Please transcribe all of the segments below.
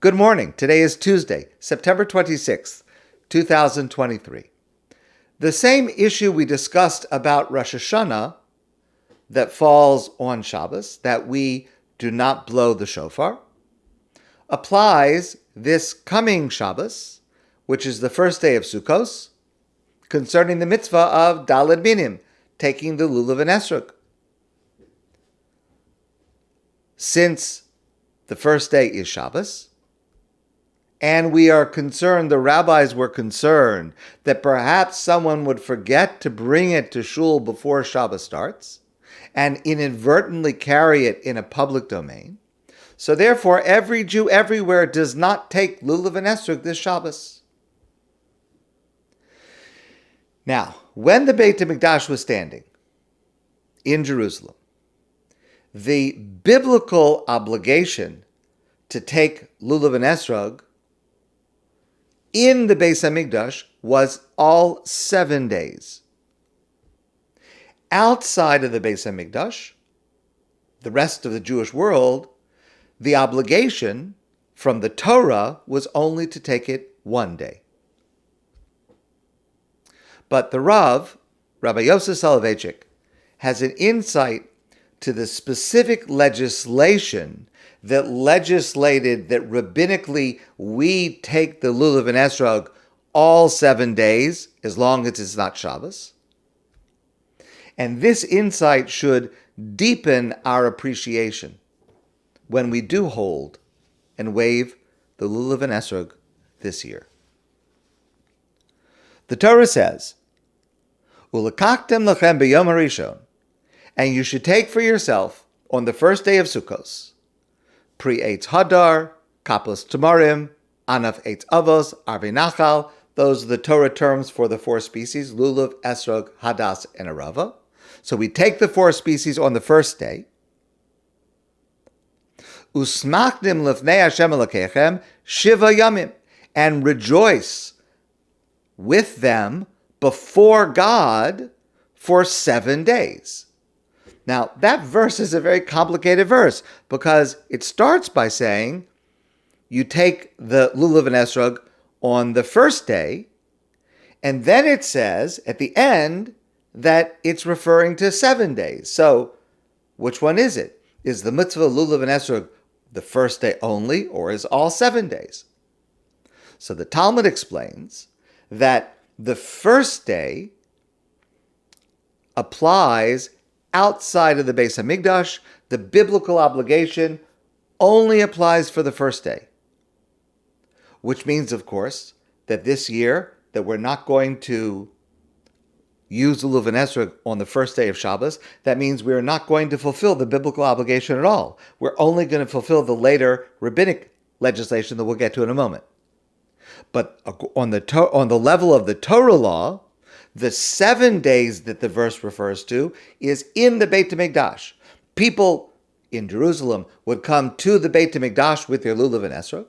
Good morning. Today is Tuesday, September 26th, 2023. The same issue we discussed about Rosh Hashanah that falls on Shabbos, that we do not blow the shofar, applies this coming Shabbos, which is the first day of Sukkos, concerning the mitzvah of Daled Minim, taking the Lulav and Etrog. Since the first day is Shabbos, and we are concerned, the rabbis were concerned, that perhaps someone would forget to bring it to shul before Shabbos starts and inadvertently carry it in a public domain. So therefore, every Jew everywhere does not take Lulav and Etrog this Shabbos. Now, when the Beit HaMikdash was standing in Jerusalem, the biblical obligation to take Lulav and Etrog in the Beis HaMikdash was all 7 days. Outside of the Beis HaMikdash, the rest of the Jewish world, the obligation from the Torah was only to take it 1 day. But the Rav, Rabbi Yosef Soloveitchik, has an insight to the specific legislation that legislated that rabbinically we take the Lulav and Etrog all 7 days, as long as it's not Shabbos. And this insight should deepen our appreciation when we do hold and wave the Lulav and Etrog this year. The Torah says, "Ulekachtem lachem b'yom harishon," and you should take for yourself on the first day of Sukkos, Pri Eitz Hadar, Kapos Tamarim, Anaf Eitz Avos, Arvei Nachal. Those are the Torah terms for the 4 species, Lulav, Etrog, Hadas, and Arava. So we take the 4 species on the first day. Usmachnim lefnei Hashem Elokechem shiva yamim, and rejoice with them before God for 7 days. Now, that verse is a very complicated verse because it starts by saying you take the Lulav and Etrog on the first day, and then it says at the end that it's referring to 7 days. So, which one is it? Is the mitzvah Lulav and Etrog the first day only, or is all 7 days? So the Talmud explains that the first day applies outside of the Beis HaMikdash. The biblical obligation only applies for the first day, which means, of course, that this year that we're not going to use the Lulav and Etrog on the first day of Shabbos. That means we're not going to fulfill the biblical obligation at all. We're only going to fulfill the later rabbinic legislation that we'll get to in a moment. But on the level of the Torah law, the 7 days that the verse refers to is in the Beit HaMikdash. People in Jerusalem would come to the Beit HaMikdash with their Lulav and Etrog,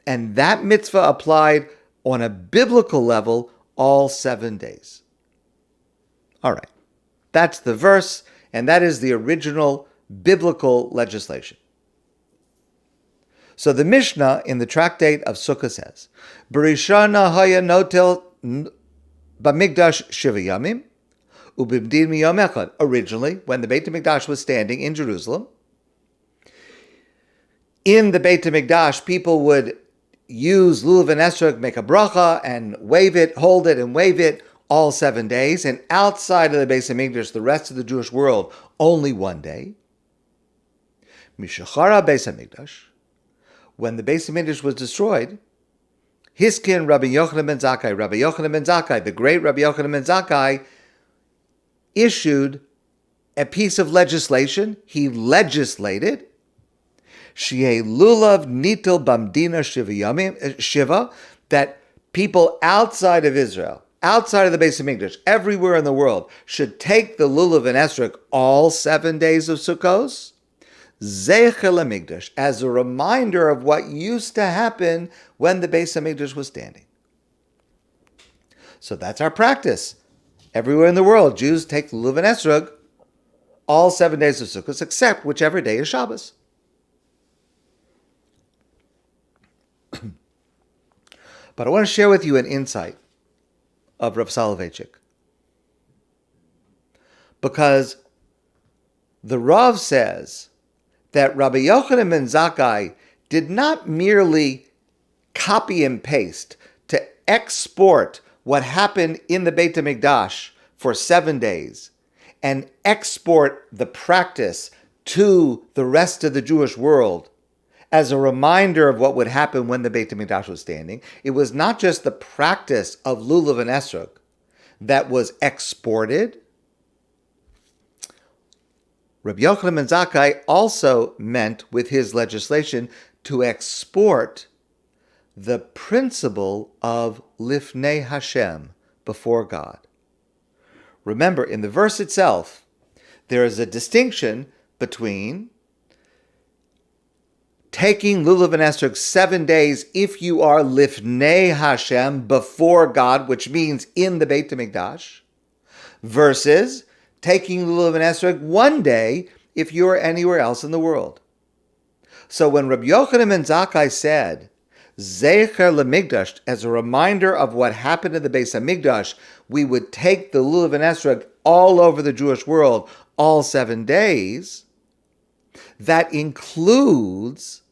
and that mitzvah applied on a biblical level all 7 days. All right, that's the verse, and that is the original biblical legislation. So the Mishnah in the tractate of Sukkah says, "B'rishana haya notel b'mikdash shiva yamim, u'b'bdin miyom echad." Originally, when the Beit HaMikdash was standing in Jerusalem, in the Beit HaMikdash, people would use Lulav and Etrog, make a bracha, and wave it, hold it, and wave it all 7 days. And outside of the Beis HaMikdash, the rest of the Jewish world, only 1 day. Mishachara Beis HaMikdash, when the Beis HaMikdash was destroyed, Hiskin Rabbi Yochanan ben Zakkai, the great Rabbi Yochanan ben Zakkai, issued a piece of legislation. He legislated, Shi'e Lulav Nitel Bamdina Shiva, that people outside of Israel, outside of the Beis HaMikdash, everywhere in the world, should take the Lulav and Etrog all 7 days of Sukkos, Zeicher LaMikdash, as a reminder of what used to happen when the Beis HaMikdash was standing. So that's our practice. Everywhere in the world, Jews take Lulav and Etrog all 7 days of Sukkot, except whichever day is Shabbos. But I want to share with you an insight of Rav Soloveitchik. Because the Rav says that Rabbi Yochanan ben Zakkai did not merely copy and paste to export what happened in the Beit HaMikdash for 7 days and export the practice to the rest of the Jewish world as a reminder of what would happen when the Beit HaMikdash was standing. It was not just the practice of Lulav and Etrog that was exported. Rabbi Yochanan ben Zakkai also meant with his legislation to export the principle of Lifnei Hashem, before God. Remember, in the verse itself, there is a distinction between taking Lulav and Etrog 7 days if you are Lifnei Hashem, before God, which means in the Beit HaMikdash, versus taking Lulav and Etrog 1 day if you are anywhere else in the world. So when Rabbi Yochanan ben Zakkai said, Zecher LeMikdash, as a reminder of what happened in the Beis HaMikdash, we would take the Lulav and Etrog all over the Jewish world all 7 days, that includes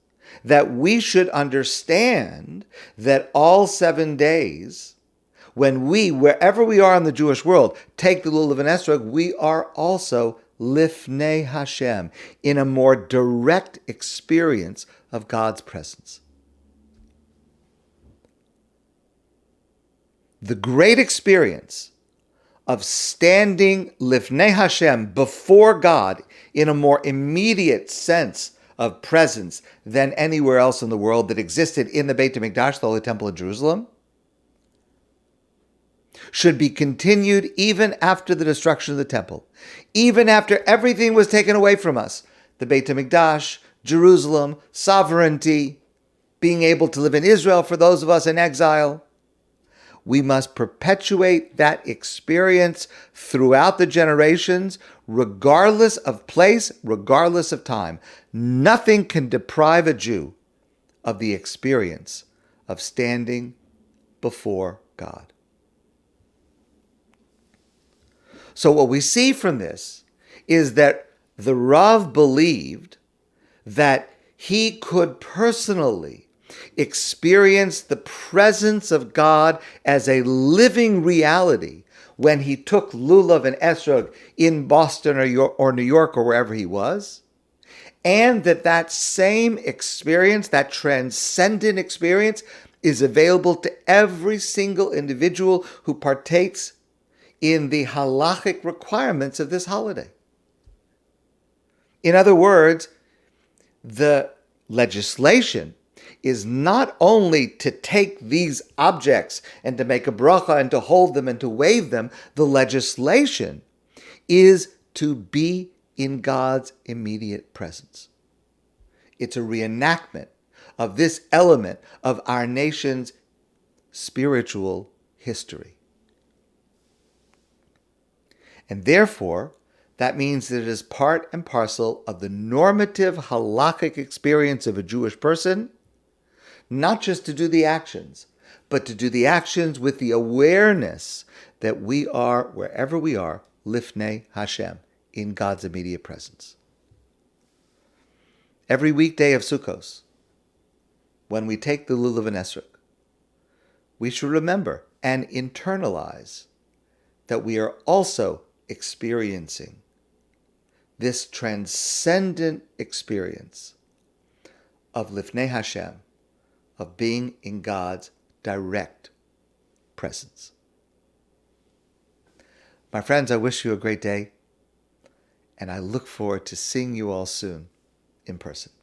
that we should understand that all 7 days, when we, wherever we are in the Jewish world, take the Lulav and Etrog, we are also Lifnei Hashem, in a more direct experience of God's presence. The great experience of standing Lifnei Hashem, before God, in a more immediate sense of presence than anywhere else in the world that existed in the Beit HaMikdash, the Holy Temple in Jerusalem, should be continued even after the destruction of the temple, even after everything was taken away from us. The Beit HaMikdash, Jerusalem, sovereignty, being able to live in Israel for those of us in exile. We must perpetuate that experience throughout the generations, regardless of place, regardless of time. Nothing can deprive a Jew of the experience of standing before God. So what we see from this is that the Rav believed that he could personally experience the presence of God as a living reality when he took Lulav and Etrog in Boston or New York or wherever he was, and that same experience, that transcendent experience, is available to every single individual who partakes in the halachic requirements of this holiday. In other words, the legislation is not only to take these objects and to make a bracha and to hold them and to wave them. The legislation is to be in God's immediate presence. It's a reenactment of this element of our nation's spiritual history. And therefore, that means that it is part and parcel of the normative halakhic experience of a Jewish person, not just to do the actions, but to do the actions with the awareness that we are, wherever we are, Lifnei Hashem, in God's immediate presence. Every weekday of Sukkos, when we take the Lulav and Etrog, we should remember and internalize that we are also experiencing this transcendent experience of Lifnei Hashem, of being in God's direct presence. My friends, I wish you a great day, and I look forward to seeing you all soon in person.